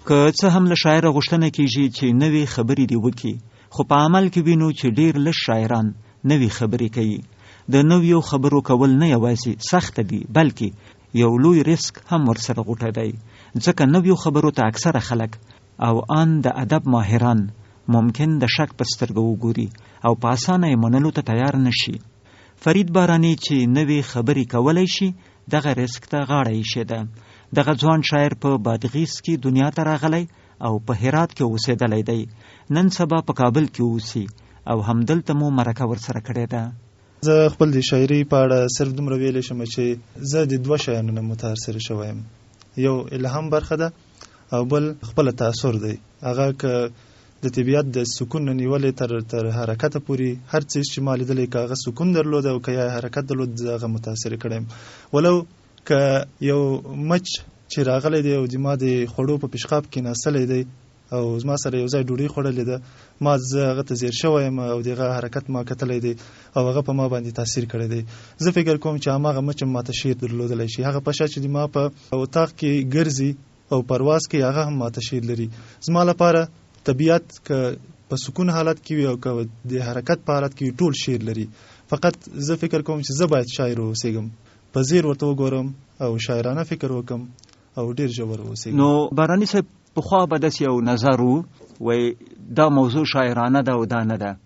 که څه هم له شاعره غوښتنه کیږي چې نوې خبرې دې وکړي، خو په عمل کې وینو چې ډېر لږ شاعران نوې خبرې کوي. د نویو خبرو کول نه یوازې سخت دي، بلکې یو لوی ریسک هم ورسره غوټه دی، ځکه نویو خبرو ته اکثره خلک او ان د ادب ماهران ممکن د شک په سترګه وګوري او په اسانه یې منلو ته تیار نشي. فرید بارانی چې نوې خبرې کولی شي، دغه ریسک ته غاړه ایښې ده. دغه ځوان شاعر په بادغیس کې دنیا ته راغلی او په هرات کې اوسېدلی دی. نن سبا په کابل کې اوسي او همدلته مو مرکه ورسره کړې ده. زه خپل د شاعري په اړه صرف دومره ویلی شم چې زه د دوه شیانو نه متاثر شوی یم. یو الهام برخه ده او بل خپل تاثر دی. هغه که د طبیعت د سکون نه نیولې تر حرکته پورې هر څه چې ما لیدلی، که هغه سکون درلود او که یا حرکت درلود، زه هغه متاثر کړی یم. ولو که یو مچ چې راغلی دی او د ما د خوړو په پیشقاب کې ناستلی دی او زما سره یو ځای ډوډۍ خوړلې ده، زه هغه ته ځیر شوی یم او دغه حرکت ما کتلی دی او هغه په ما باندې تاثیر کړی دی. زه فکر کوم چې هماغه مچ هم ماته شعر درلودلی شي. هغه په شا چې د ما په اتاق کې ګرځي او پرواز کې، هغه هم ماته شعر لري. زما لپاره طبیعت که په سکون حالت کې وي او که د حرکت په حالت کې وي، ټول شعر لري. فقط زه فکر کوم چې زه باید شاعر اوسېږم، په ځیر ورته وګورم او شاعرانه فکر وکم او ډیر ژور اوسېږم. نو بارانی صاحب پخوا به داسې یو نظر وای دا موضوع شاعرانه ده او دا نه ده،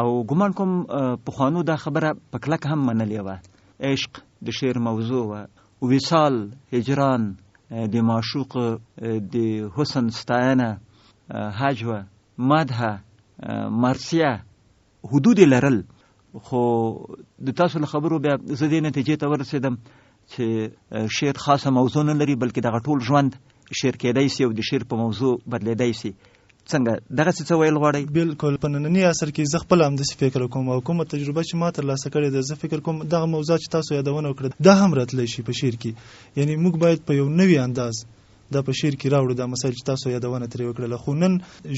او ګمان کوم پخوانو دا خبره په کلک هم منلې وه. عشق د شعر موضوع وه، وصال، هجران، د معشوق د حسن ستاینه، هجوه، مدحه، مرثیه، حدود لرل. خو د تاسو له خبرو بیا زه دې نتیجې ته ورسېدم چې شعر خاصه موضوع نه لري، بلکې دغه ټول ژوند شعر کېدی سي او د شعر په موضوع بدلېدی سي. څنګه دغسې څه ویل غواړئ؟ بالکل په ننني عصر کې زه خپله همداسې فکر کوم او کومه تجربه چې ما ترلاسه کړې ده، زه فکر کوم دغه موضوع چې تاسو یادونه وکړه دا هم راتلی شي په شعر کې. یعنی موږ باید په یو نوي انداز دا په شعر کې راوړو دا مسایل چې تاسو یادونه ترې وکړله. خو نن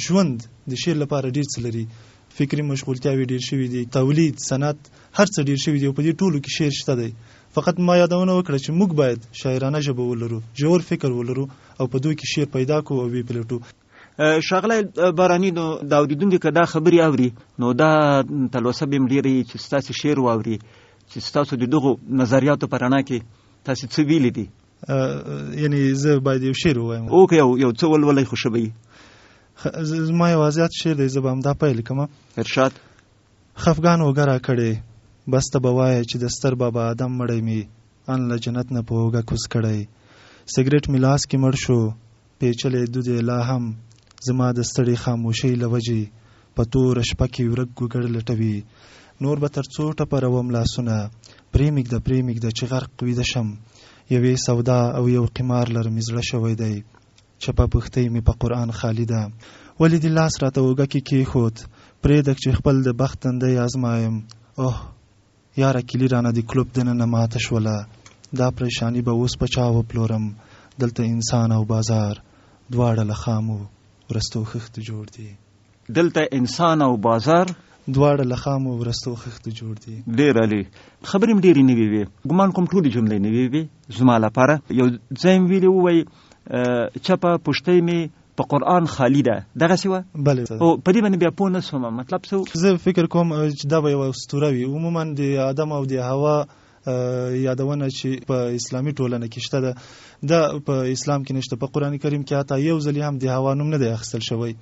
ژوند د شعر لپاره ډېر څه لري، فکري مشغولتیاوې ډېر شوي دي، تولید، صنعت، هر څه ډېر شوي دي او په دې ټولو کې شعر شته دی. فقط ما یادونه وکړه چې موږ باید شاعرانه ژبه ولرو، ژور فکر ولرو او په دوی کې شعر پیدا کړو او وی پلټو. ښاغلی بارانی، نو دا اورېدونکي که دا خبرې اوري نو دا تلوسه به یې ډېره وي چې ستاسې شعر واوري، چې ستاسو د دغو نظریاتو په رڼا کې تاسې څه ویلي دي. یعنی زه باید یو شعر ووایم. اوکې، یو څه ولولئ خو ښه به وي. زما یو ازیات شعر دی، زه به همدا پیل کړم. ارشاد. خفګان اوږه راکړې بس ته به وایه چې د ستر بابا آدم مړی مې ان له جنت نه په اوږه کوز کړی. سګرټ مې لاس کې مړ شو، پیچلی دود یې لا هم زما د ستړې خاموشۍ له وجې په توره شپه کې ورک ګوګړ لټوي. نور به تر څو ټپروم لاسونه، پرېمږده چې غرق ویده شم. یوې سودا او یو قمار لرم زړه شوی دی، چپه پښتۍ مې په قرآن خالی ده. ولې دې لاس راته اوږه کې کېښود، پرېږده چې خپل د بخت تندی ازمایم. اوه یاره کیلي رانه د کلوب دننه ماته شوله، دا پریشانی به اوس په چا وپلورم. دلته انسان او بازار دواړه له خامو ورستو خښتو جوړ دي. دلته انسان او بازار دواړه له خامو ورستو خښتو جوړ دي. ډېر عالي. خبرې هم ډېرې نوې وې، ګمان کوم ټولې جملې نوې وې زما لپاره. یو ځای مې ویلي ووایي چپه پښتۍ مې په قرآن خالی ده، دغسې وه؟ بله. او په دې باندې بیا پوه نه شوم مطلب څه. زه فکر کوم چې دا به یوه اسطوره وي. عموما د آدم او د حوا یادونه چې په اسلامي ټولنه کې شته ده، دا په اسلام کې نشته. په قرآن کریم کې حتی یو ځلې هم د حوا نوم نه دی اخیستل شوی.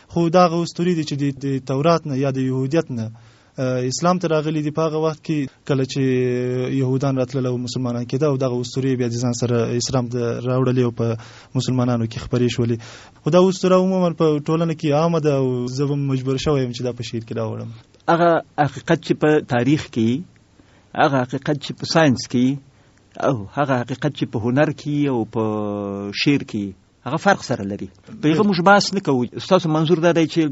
خو دا هغه اسطورې دي چې د تورات نه یا د یهودیت نه اسلام ته راغلي دي. په هغه وخت کې کله چې یهودان راتلل او مسلمانان کېده او دغه اسطورې بیا د ځان سره اسلام ته راوړلې او په مسلمانانو کې خپرې شولې. خو دا اسطوره عموما په ټولنه کې عامه ده او زه به مجبور شوی یم چې دا په شعر کې راوړم. هغه حقیقت چې په تاریخ کې، هغه حقیقت چې په ساینس کې، او هغه حقیقت چې په هنر کې او په شعر کې، هغه فرق سره لري. په هغه موږ بحث نه کوو. ستاسو منظور دا دی چې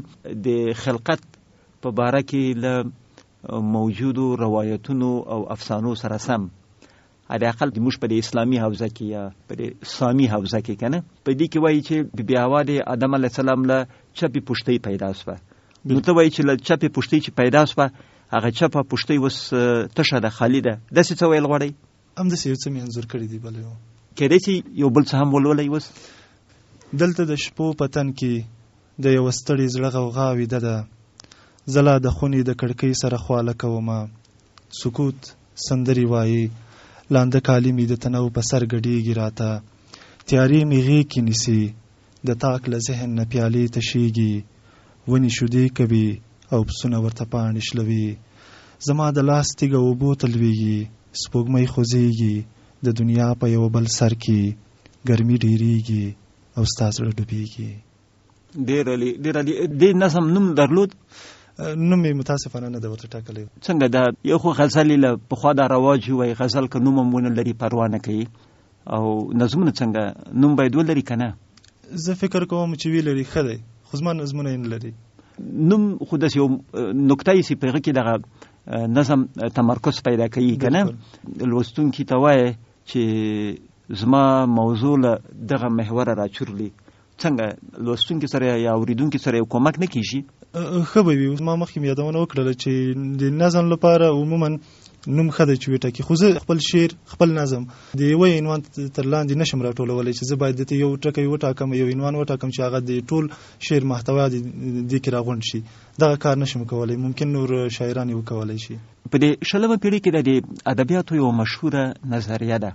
د خلقت په باره کې له موجودو روایتونو او افسانو سره سم، حداقل موږ په د اسلامي حوزه کې یا په د سامي حوزه کې کنه په دې کې وایي چې بی حوا د آدم علیه السلام له چپې پښتۍ پیدا شوه. نو ته وایي چې له چپې پښتۍ چې پیدا شوه، هغه چپه پښتۍ اوس تشه ده، خالي ده. داسې څه ویل غواړئ؟ همداسې یو څه مې انځور کړي دي. بله کېدای شي یو بل څه هم ولولئ اوس. دلته د شپو پتن کې د یو ستړي زړه غوغا ویده ده. زلا د خونې د کړکۍ سره خواله کومه، سکوت سندري وایي، لانده کالی می د تنو په سر ګډیږي راته. تیارې می غېږ کې نیسي، د تاک له ذهن نه پیالې تشیږي. ونې شودې کوي او پسونه ورته پاڼې شلوي. زما د لاس تیږه اوبو ته لویږي، سپوږمۍ خوځېږي د دنیا په یو بل سر کې. ګرمي ډېرېږي او ستا زړه ډوبېږي. ډېر علي. دې نظم نوم درلود؟ نوم یې متاسفانه نه ده ورته ټاکلی. څنګه دا یو خو غزل له پخوا دا رواج وایي غزل که نوم هم ونه لري پروا نه کوي، او نظمونه څنګه نوم باید ولري که نه؟ زه فکر کوم چې وی لري ښه دی، خو زما نظمونه یې نه لري. نوم خو داسې یو نکته یې چې په هغه کې دغه نظم تمرکز پیدا کوي که نه؟ لوستونکي ته وایي چې زما موضوع له دغه محوره راچورلي، څنګه لوستونکي سره یا اوریدونکي سره یو کومک نه کیږي؟ ښه به وي. ما مخکې مې یادونه وکړله چې د نظم لپاره عموما نوم ښه دی چې وټاکي، خو زه خپل شعر خپل نظم د یوه عنوان تر لاندې نشم راټولولی چې زه باید دته یو ټکی وټاکم، یو عنوان وټاکم چې هغه د ټول شعر محتوا دې کې راغونډ شي. دغه کار نشم کولی، ممکن نور شاعران یې وکولی شي. په دې 20مه پیړۍ کې د ادبیاتو یو مشهوره نظریه ده،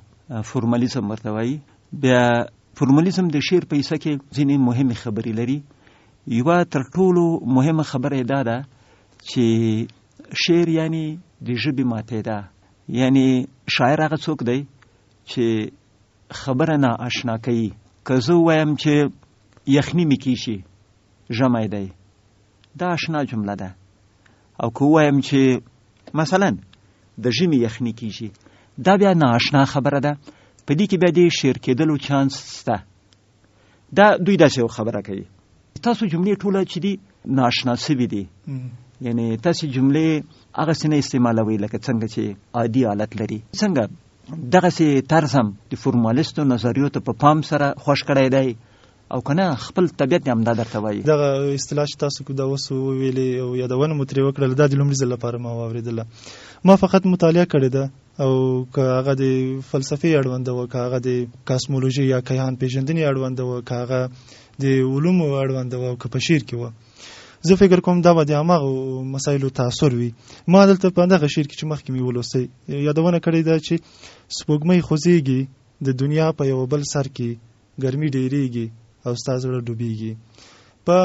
فورمالیزم ورته وایي. بیا فورمالیزم د شعر په حصه کې ځینې مهمې خبرې لري. یوه تر ټولو مهمه خبره یې دا ده چې شعر یعنی د ژبې ماتېدا، یعنی شاعر هغه څوک دی چې خبره نه آشنا کوي. که زه وایم چې یخني مې کیږي ژمی دی، دا آشنا جمله ده. او که وایم چې مثلا د ژمي یخني کیږي، دا بیا نه آشنا خبره ده. په دې کې بیا د شعر کېدلو چانس شته. دا دوی داسې یو خبره کوي. تاسو جملې ټوله چې دي ناشنا سوي دي، یعنی تاسو جملې هغسې نه استعمالوئ لکه څنګه چې عادي حالت لري. څنګه دغسې طرز هم د فورمالیستو نظریو ته په پام سره خوښ کړی دی او که نه خپل طبیعت هم دا درته وایي؟ دغه اصطلاح چې تاسو دا اوس وویلې او یادونه مو ترې وکړله، دا د لومړي ځل لپاره ما واورېدله. ما فقط مطالعه کړې ده، او که هغه د فلسفې اړونده وه، که هغه د کاسمولوژي یا کیهان پیژندنې اړونده وه، که هغه د علومو اړونده وه، او که په شعر کې وه، زه فکر کوم دا به د هماغو مسایلو تاثر وي. ما دلته په دغه شعر کې چې مخکې مې ولوستی یادونه کړې ده چې سپوږمۍ خوځېږي د دنیا په یو بل سر کې، ګرمي ډېرېږي او ستا زړه ډوبېږي. په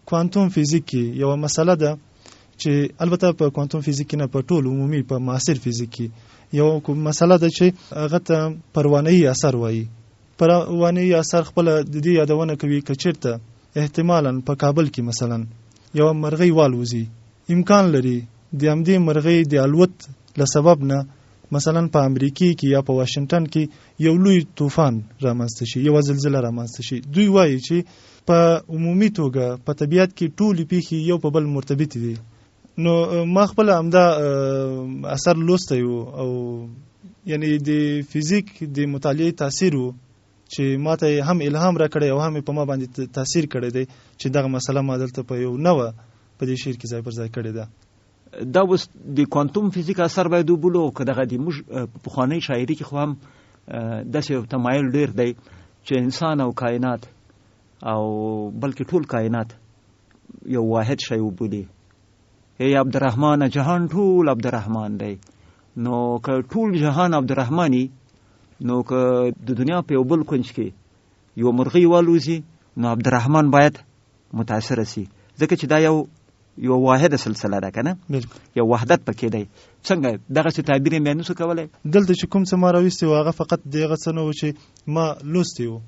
کوانتوم فزیک کې یوه مسله ده چې البته په کوانتوم فزیک کې نه، په ټول عمومي په معاصر فزیک کې یو مسله ده چې هغه ته پروانه‌يي اثر وایي. پروانه‌يي اثر خپل د دې یادونه کوي که چېرته احتمالاً په کابل کې مثلا یو مرغۍ والوزي، امکان لري د همدې مرغۍ د الوت له سبب نه مثلا په امریکې کې یا په واشنگټن کې یو لوی طوفان رامنځته شي، یو زلزله رامنځته شي. دوی وایي چې په عمومي توګه په طبیعت کې ټولې پیښې یو په بل مرتبط دي. نو ما خپل همدا اثر لوستی و، او یعنی د فزیک د مطالعې تاثیر و چې ما ته هم الهام را کړی او هم په ما باندې تاثیر کړی دی چې دغه مسله ما دلته په یو نوه په دې شعر کې ځای پر ځای کړې ده. دا اوس د کوانتوم فزیک اثر باید وبولو که دغه د موږ په پخوانۍ شاعري کې خو هم داسې یو تمایل ډېر دی چې انسان او کائنات او بلکې ټول کائنات یو واحد شی وبولي. ای عبدالرحمن جهان ټول عبدالرحمن دی. نو که ټول جهان عبدالرحمني، نو که د دنیا په یو بل کنج کې یو مرغۍ والوزي، نو عبدالرحمن باید متاثر شي، ځکه چې دا یو واحده سلسله ده که نه؟ یو وحدت پکې دی. څنګه دغسې تعبیر یې بیا نسو کولی؟ دلته چې کوم څه ما راویستي و هغه فقط د هغه څه نه و چې ما لوستی و.